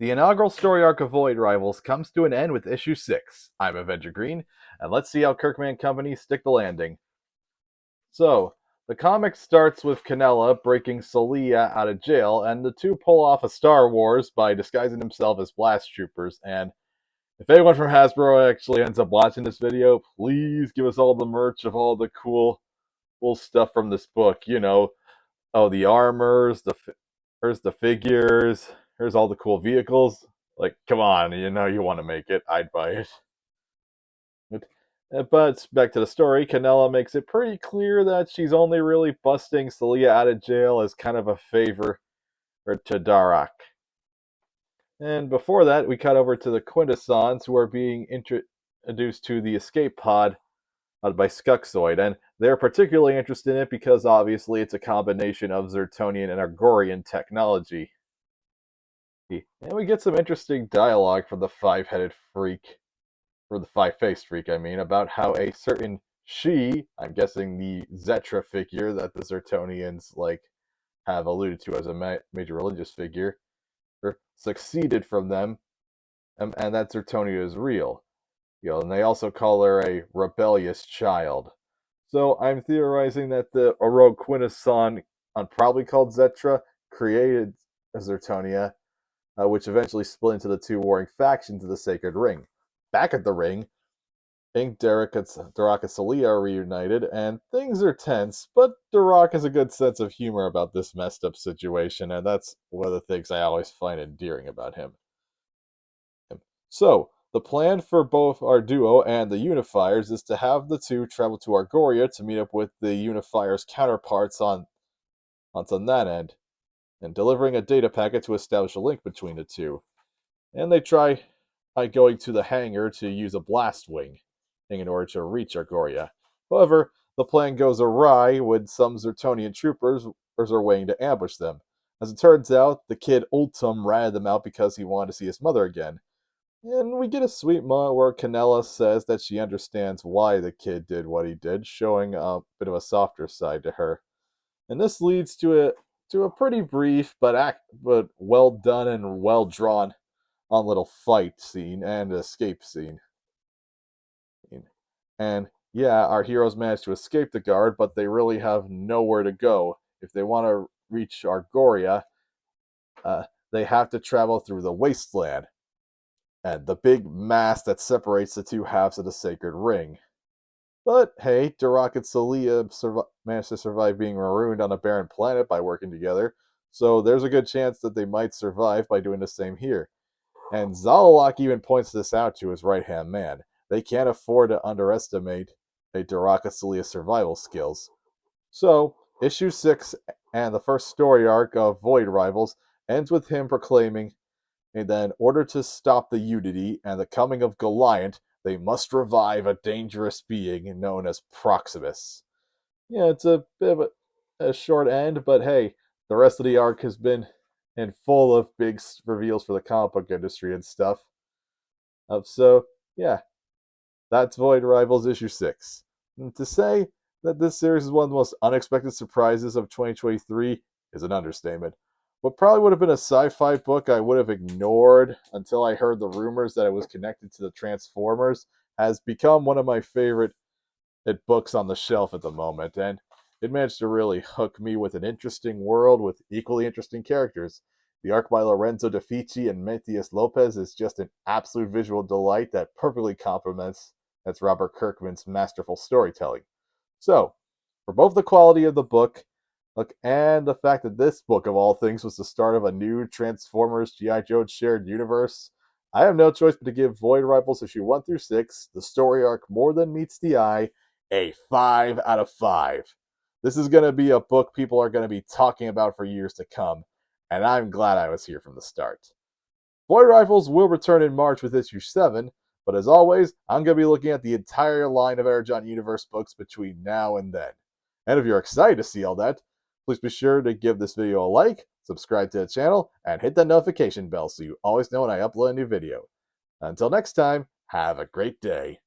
The inaugural story arc of Void Rivals comes to an end with issue 6. I'm Avenger Green, and let's see how Kirkman and Company stick the landing. So, the comic starts with Canella breaking Solila out of jail, and the two pull off a Star Wars by disguising themselves as blast troopers. And if anyone from Hasbro actually ends up watching this video, please give us all the merch of all the cool stuff from this book. The armors, here's the figures, here's all the cool vehicles. Like, come on, you want to make it. I'd buy it. But back to the story, Canella makes it pretty clear that she's only really busting Celia out of jail as kind of a favor to Darak. And before that, we cut over to the Quintessons, who are being introduced to the escape pod by Skuxoid, and they're particularly interested in it because obviously it's a combination of Zertonian and Argorian technology. And we get some interesting dialogue from the five-headed freak, or the five-faced freak, I mean, about how a certain I'm guessing the Zetra figure that the Zertonians have alluded to as a major religious figure, succeeded from them, and that Zertonia is real. And they also call her a rebellious child. So I'm theorizing that the Oro Quintesson, probably called Zetra, created Zertonia, which eventually split into the two warring factions of the Sacred Ring. Back at the ring, Darak and Solila are reunited, and things are tense, but Darak has a good sense of humor about this messed up situation, and that's one of the things I always find endearing about him. So, the plan for both our duo and the Unifiers is to have the two travel to Argoria to meet up with the Unifiers' counterparts on that end, and delivering a data packet to establish a link between the two. And they try by going to the hangar to use a blast wing in order to reach Argoria. However, the plan goes awry when some Zertonian troopers are waiting to ambush them. As it turns out, the kid Ultum ratted them out because he wanted to see his mother again. And we get a sweet moment where Canella says that she understands why the kid did what he did, showing a bit of a softer side to her. And this leads to a pretty brief but well done and well drawn on little fight scene and escape scene. And yeah, our heroes manage to escape the guard, but they really have nowhere to go. If they want to reach Argoria, they have to travel through the wasteland and the big mass that separates the two halves of the Sacred Ring. But hey, Darak and Solila managed to survive being marooned on a barren planet by working together, so there's a good chance that they might survive by doing the same here. And Zalalak even points this out to his right-hand man. They can't afford to underestimate a Darak and Solila's survival skills. So, issue 6 and the first story arc of Void Rivals ends with him proclaiming, and then in order to stop the Unity and the coming of Goliath, they must revive a dangerous being known as Proximus. Yeah, it's a bit of a short end, but hey, the rest of the arc has been and full of big reveals for the comic book industry and stuff. So, yeah, that's Void Rivals issue 6. And to say that this series is one of the most unexpected surprises of 2023 is an understatement. What probably would have been a sci-fi book I would have ignored until I heard the rumors that it was connected to the Transformers has become one of my favorite books on the shelf at the moment, and it managed to really hook me with an interesting world with equally interesting characters. The arc by Lorenzo De Fici and Matthias Lopez is just an absolute visual delight that perfectly complements that's Robert Kirkman's masterful storytelling. So, for both the quality of the book, look, and the fact that this book of all things was the start of a new Transformers G.I. Joe shared universe, I have no choice but to give Void Rivals issue 1 through 6, the story arc more than meets the eye, a 5 out of 5. This is going to be a book people are going to be talking about for years to come, and I'm glad I was here from the start. Void Rivals will return in March with issue 7, but as always, I'm going to be looking at the entire line of Energon Universe books between now and then. And if you're excited to see all that, please be sure to give this video a like, subscribe to the channel, and hit that notification bell so you always know when I upload a new video. Until next time, have a great day.